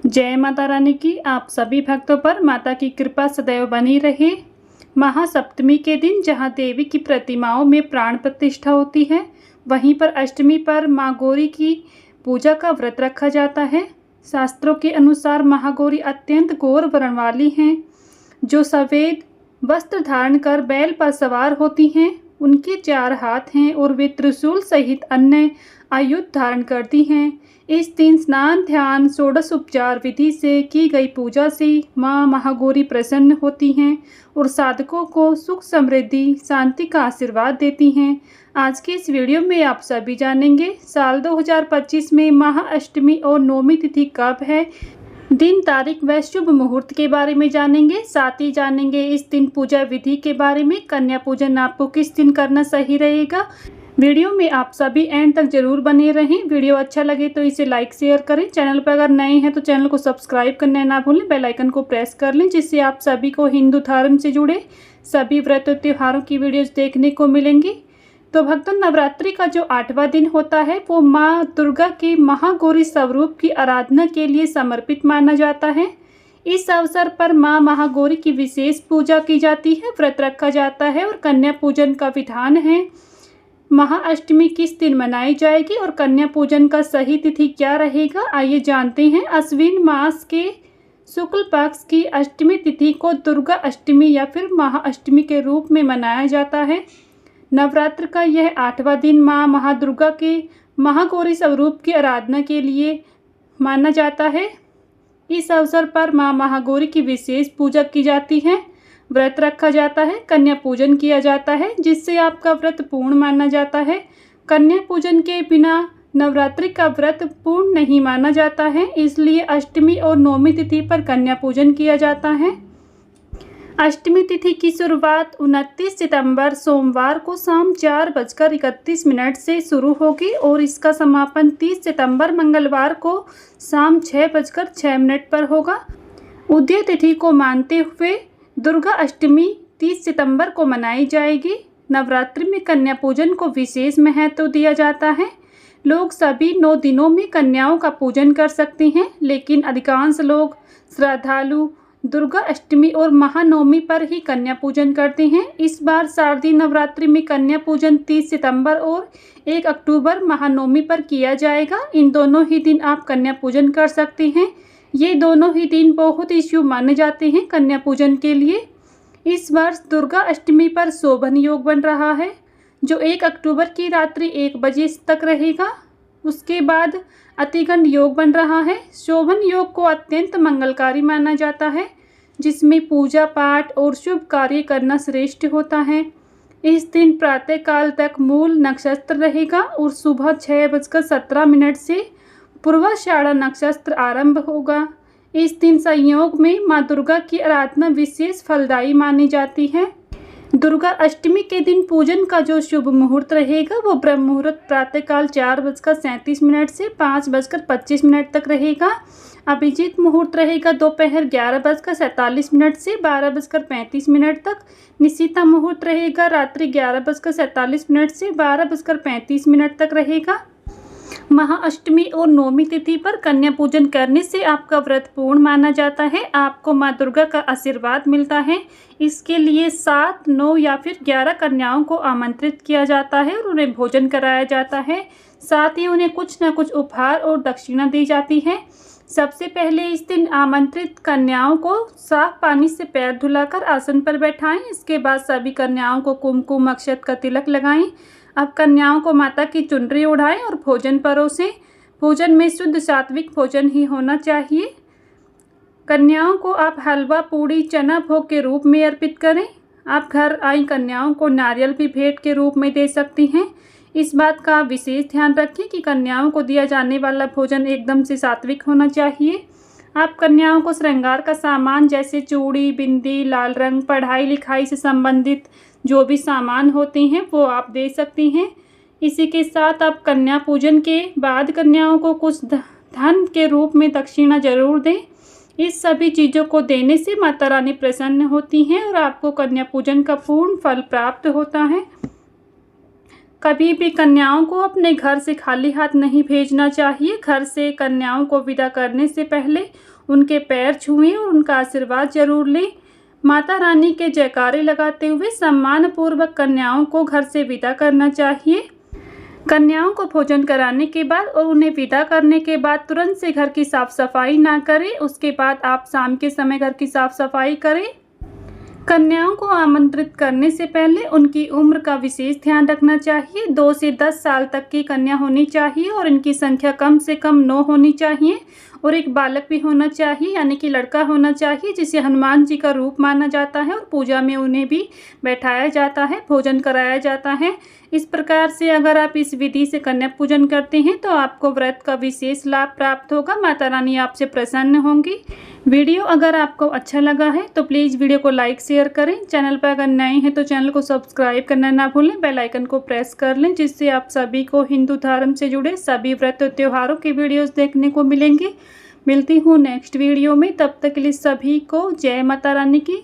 जय माता रानी की आप सभी भक्तों पर माता की कृपा सदैव बनी रहे। महासप्तमी के दिन जहां देवी की प्रतिमाओं में प्राण प्रतिष्ठा होती है, वहीं पर अष्टमी पर माँ गौरी की पूजा का व्रत रखा जाता है। शास्त्रों के अनुसार महागौरी अत्यंत गौर वर्ण वाली हैं, जो सफ़ेद वस्त्र धारण कर बैल पर सवार होती हैं। उनके 4 हाथ हैं और वे त्रिशूल सहित अन्य आयुध धारण करती हैं। इस दिन स्नान, ध्यान, षोडशोपचार विधि से की गई पूजा से माँ महागौरी प्रसन्न होती हैं और साधकों को सुख, समृद्धि, शांति का आशीर्वाद देती हैं। आज के इस वीडियो में आप सभी जानेंगे साल 2025 में महाअष्टमी और नौमी तिथि कब है, दिन, तारीख व शुभ मुहूर्त के बारे में जानेंगे। साथ ही जानेंगे इस दिन पूजा विधि के बारे में। कन्या पूजन आपको किस दिन करना सही रहेगा। वीडियो में आप सभी एंड तक जरूर बने रहें। वीडियो अच्छा लगे तो इसे लाइक शेयर करें। चैनल पर अगर नए हैं तो चैनल को सब्सक्राइब करना ना भूलें। बेल आइकन को प्रेस कर लें, जिससे आप सभी को हिंदू धर्म से जुड़े सभी व्रत और त्योहारों की वीडियोज देखने को मिलेंगी। तो भक्तों, नवरात्रि का जो 8वां दिन होता है वो माँ दुर्गा के महागौरी स्वरूप की आराधना के लिए समर्पित माना जाता है। इस अवसर पर माँ महागौरी की विशेष पूजा की जाती है, व्रत रखा जाता है और कन्या पूजन का विधान है। महाअष्टमी किस दिन मनाई जाएगी और कन्या पूजन का सही तिथि क्या रहेगा, आइए जानते हैं। अश्विन मास के शुक्ल पक्ष की अष्टमी तिथि को दुर्गा अष्टमी या फिर महाअष्टमी के रूप में मनाया जाता है। नवरात्र का यह 8वां दिन माँ महादुर्गा के महागौरी स्वरूप की आराधना के लिए माना जाता है। इस अवसर पर माँ महागौरी की विशेष पूजा की जाती है, व्रत रखा जाता है, कन्या पूजन किया जाता है, जिससे आपका व्रत पूर्ण माना जाता है। कन्या पूजन के बिना नवरात्रि का व्रत पूर्ण नहीं माना जाता है, इसलिए अष्टमी और नौमी तिथि पर कन्या पूजन किया जाता है। अष्टमी तिथि की शुरुआत 29 सितंबर सोमवार को शाम 4:31 से शुरू होगी और इसका समापन 30 सितंबर मंगलवार को शाम 6:06 पर होगा। उदय तिथि को मानते हुए दुर्गा अष्टमी 30 सितंबर को मनाई जाएगी। नवरात्रि में कन्या पूजन को विशेष महत्व दिया जाता है। लोग सभी 9 दिनों में कन्याओं का पूजन कर सकते हैं, लेकिन अधिकांश लोग श्रद्धालु दुर्गा अष्टमी और महानवमी पर ही कन्या पूजन करते हैं। इस बार शारदीय नवरात्रि में कन्या पूजन 30 सितंबर और 1 अक्टूबर महानवमी पर किया जाएगा। इन दोनों ही दिन आप कन्या पूजन कर सकते हैं। ये दोनों ही दिन बहुत ही शुभ माने जाते हैं कन्या पूजन के लिए। इस वर्ष दुर्गा अष्टमी पर शोभन योग बन रहा है, जो 1 अक्टूबर की रात्रि 1 बजे तक रहेगा। उसके बाद अतिगंड योग बन रहा है। शोभन योग को अत्यंत मंगलकारी माना जाता है, जिसमें पूजा पाठ और शुभ कार्य करना श्रेष्ठ होता है। इस दिन प्रातःकाल तक मूल नक्षत्र रहेगा और सुबह 6:17 से पूर्वाषाढ़ा नक्षत्र आरंभ होगा। इस दिन संयोग में माँ दुर्गा की आराधना विशेष फलदायी मानी जाती है। दुर्गा अष्टमी के दिन पूजन का जो शुभ मुहूर्त रहेगा वो ब्रह्म मुहूर्त प्रातःकाल 4:37 से 5:25 तक रहेगा। अभिजीत मुहूर्त रहेगा दोपहर 11:47 से 12:35 तक। निशिता मुहूर्त रहेगा रात्रि 11:47 से 12:35 तक रहेगा। महाअष्टमी और नौमी तिथि पर कन्या पूजन करने से आपका व्रत पूर्ण माना जाता है, आपको माँ दुर्गा का आशीर्वाद मिलता है। इसके लिए 7, 9 या फिर 11 कन्याओं को आमंत्रित किया जाता है और उन्हें भोजन कराया जाता है। साथ ही उन्हें कुछ न कुछ उपहार और दक्षिणा दी जाती है। सबसे पहले इस दिन आमंत्रित कन्याओं को साफ पानी से पैर धुलाकर आसन पर बैठाएं। इसके बाद सभी कन्याओं को कुमकुम अक्षत का तिलक लगाएं। अब कन्याओं को माता की चुनरी ओढ़ाएं और भोजन परोसें। भोजन में शुद्ध सात्विक भोजन ही होना चाहिए। कन्याओं को आप हलवा, पूड़ी, चना भोग के रूप में अर्पित करें। आप घर आई कन्याओं को नारियल भी भेंट के रूप में दे सकती हैं। इस बात का विशेष ध्यान रखें कि कन्याओं को दिया जाने वाला भोजन एकदम से सात्विक होना चाहिए। आप कन्याओं को श्रृंगार का सामान जैसे चूड़ी, बिंदी, लाल रंग, पढ़ाई लिखाई से संबंधित जो भी सामान होते हैं वो आप दे सकती हैं। इसी के साथ आप कन्या पूजन के बाद कन्याओं को कुछ धन के रूप में दक्षिणा जरूर दें। इस सभी चीज़ों को देने से माता रानी प्रसन्न होती हैं और आपको कन्या पूजन का पूर्ण फल प्राप्त होता है। कभी भी कन्याओं को अपने घर से खाली हाथ नहीं भेजना चाहिए। घर से कन्याओं को विदा करने से पहले उनके पैर छुएं और उनका आशीर्वाद जरूर लें। माता रानी के जयकारे लगाते हुए सम्मानपूर्वक कन्याओं को घर से विदा करना चाहिए। कन्याओं को भोजन कराने के बाद और उन्हें विदा करने के बाद तुरंत से घर की साफ सफाई ना करें। उसके बाद आप शाम के समय घर की साफ सफाई करें। कन्याओं को आमंत्रित करने से पहले उनकी उम्र का विशेष ध्यान रखना चाहिए। 2 से 10 साल तक की कन्या होनी चाहिए और इनकी संख्या कम से कम 9 होनी चाहिए और एक बालक भी होना चाहिए, यानी कि लड़का होना चाहिए, जिसे हनुमान जी का रूप माना जाता है और पूजा में उन्हें भी बैठाया जाता है, भोजन कराया जाता है। इस प्रकार से अगर आप इस विधि से कन्या पूजन करते हैं तो आपको व्रत का विशेष लाभ प्राप्त होगा। माता रानी आपसे प्रसन्न होंगी। वीडियो अगर आपको अच्छा लगा है तो प्लीज़ वीडियो को लाइक शेयर करें। चैनल पर अगर नए हैं तो चैनल को सब्सक्राइब करना ना भूलें। बेल आइकन को प्रेस कर लें, जिससे आप सभी को हिंदू धर्म से जुड़े सभी व्रत और त्योहारों के वीडियोस देखने को मिलेंगे। मिलती हूँ नेक्स्ट वीडियो में, तब तक के लिए सभी को जय माता रानी की।